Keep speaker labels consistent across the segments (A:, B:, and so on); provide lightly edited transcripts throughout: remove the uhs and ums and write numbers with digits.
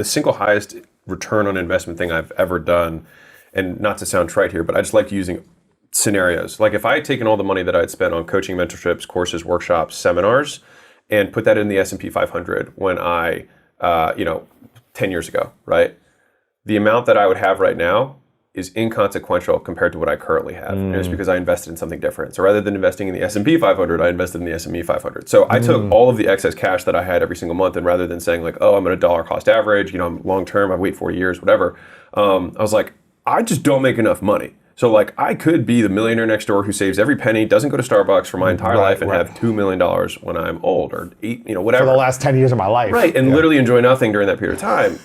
A: The single highest return on investment thing I've ever done, and not to sound trite here, but I just like using scenarios. Like if I had taken all the money that I'd spent on coaching, mentorships, courses, workshops, seminars, and put that in the S&P 500 when I, 10 years ago, right? The amount that I would have right now is inconsequential compared to what I currently have. And it's because I invested in something different. So rather than investing in the S&P 500, I invested in the SME 500. So I took all of the excess cash that I had every single month, and rather than saying like, oh, I'm at a dollar cost average, I'm long term, I wait 40 years, whatever. I was like, I just don't make enough money. So like I could be the millionaire next door who saves every penny, doesn't go to Starbucks for my entire life, and have $2 million when I'm old, or whatever.
B: For the last 10 years of my life.
A: Right, and literally enjoy nothing during that period of time.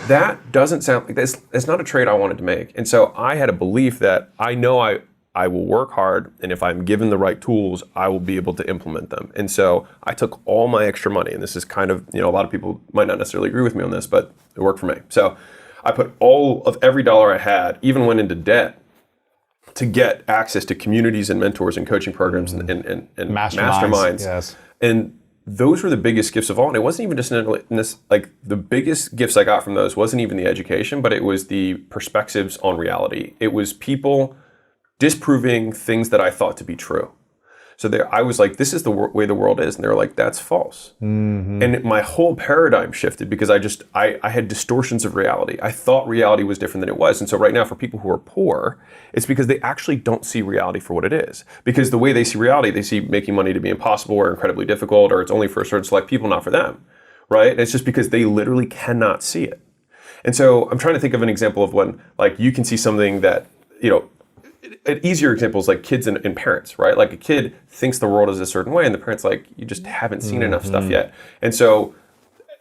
A: That doesn't sound like this. It's not a trade I wanted to make. And so I had a belief that I know I will work hard, and if I'm given the right tools, I will be able to implement them. And so I took all my extra money, and this is kind of, a lot of people might not necessarily agree with me on this, but it worked for me. So I put all of every dollar I had, even went into debt, to get access to communities and mentors and coaching programs and masterminds.
B: Yes.
A: And those were the biggest gifts of all. And it wasn't even just the biggest gifts I got from those wasn't even the education, but it was the perspectives on reality. It was people disproving things that I thought to be true. So I was like, this is the way the world is. And they were like, that's false. And my whole paradigm shifted because I had distortions of reality. I thought reality was different than it was. And so right now for people who are poor, it's because they actually don't see reality for what it is. Because the way they see reality, they see making money to be impossible or incredibly difficult, or it's only for a certain select people, not for them, right? And it's just because they literally cannot see it. And so I'm trying to think of an example of when like you can see something that, an easier example is like kids and parents, right? Like a kid thinks the world is a certain way, and the parent's like, you just haven't seen enough stuff yet. And so,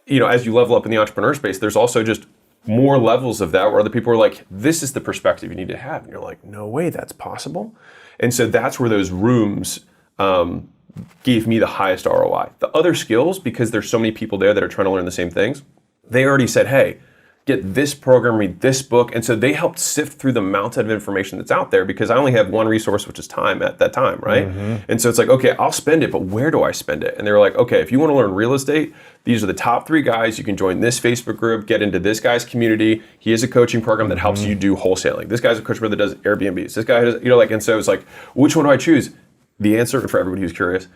A: as you level up in the entrepreneur space, there's also just more levels of that where other people are like, this is the perspective you need to have. And you're like, no way, that's possible. And so that's where those rooms gave me the highest ROI. The other skills, because there's so many people there that are trying to learn the same things, they already said, hey, get this program, read this book. And so they helped sift through the mountain of information that's out there, because I only have one resource, which is time at that time, right? And so it's like, okay, I'll spend it, but where do I spend it? And they were like, okay, if you want to learn real estate, these are the top 3 guys. You can join this Facebook group, get into this guy's community. He has a coaching program that helps you do wholesaling. This guy's a coach that does Airbnbs. This guy does, and so it's like, which one do I choose? The answer for everybody who's curious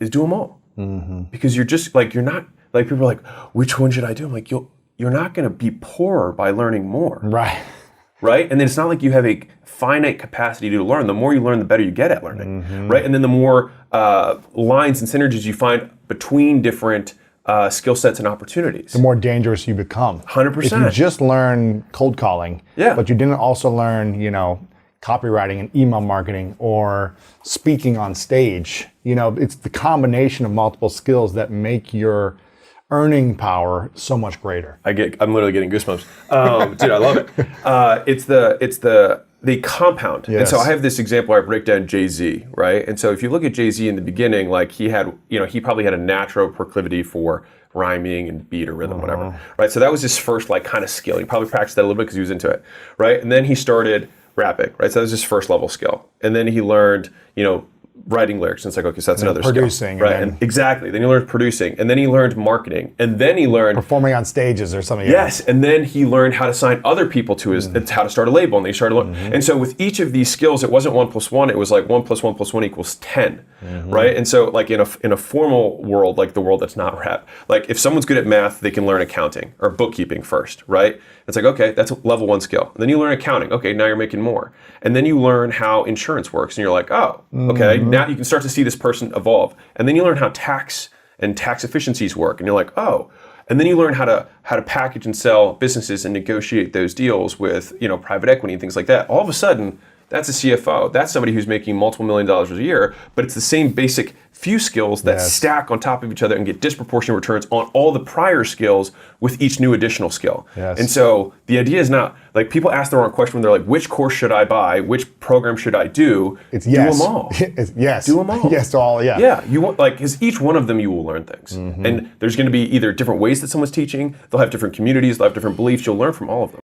A: is do them all. Because you're just like, you're not, like people are like, which one should I do? I'm like, you're not going to be poorer by learning more. Right? And then it's not like you have a finite capacity to learn. The more you learn, the better you get at learning. Right? And then the more lines and synergies you find between different skill sets and opportunities,
B: the more dangerous you become.
A: 100%.
B: If you just learn cold calling, but you didn't also learn, copywriting and email marketing or speaking on stage, it's the combination of multiple skills that make your earning power so much greater.
A: I'm literally getting goosebumps. Dude, I love it. It's the compound.
B: Yes.
A: And so I have this example where I break down Jay-Z, right? And so if you look at Jay-Z in the beginning, like he probably had a natural proclivity for rhyming and beat or rhythm, whatever, right? So that was his first like kind of skill. He probably practiced that a little bit because he was into it, right? And then he started rapping, right? So that was his first level skill. And then he learned, writing lyrics, and it's like, okay, so that's another
B: producing,
A: skill. Right, and exactly. Then he learned producing, and then he learned marketing, and then he learned
B: performing on stages or something.
A: Yes, and then he learned how to sign other people to his, how to start a label, and they started and so with each of these skills, it wasn't 1 + 1, it was like 1 + 1 + 1 = 10, right? And so like in a formal world, like the world that's not rap, like if someone's good at math, they can learn accounting or bookkeeping first, right? It's like, okay, that's a level 1 skill. And then you learn accounting. Okay, now you're making more. And then you learn how insurance works, and you're like, oh, okay, now you can start to see this person evolve. And then you learn how tax and tax efficiencies work, and you're like, oh. And then you learn how to package and sell businesses and negotiate those deals with private equity and things like that. All of a sudden, that's a CFO. That's somebody who's making multiple $1 million a year, but it's the same basic few skills that stack on top of each other and get disproportionate returns on all the prior skills with each new additional skill. And so the idea is not, like people ask the wrong question when they're like, which course should I buy? Which program should I do?
B: It's
A: do them all.
B: Yes.
A: Do them all.
B: Yes to all, yeah.
A: Yeah, you want, like, because each one of them you will learn things. And there's going to be either different ways that someone's teaching, they'll have different communities, they'll have different beliefs, you'll learn from all of them.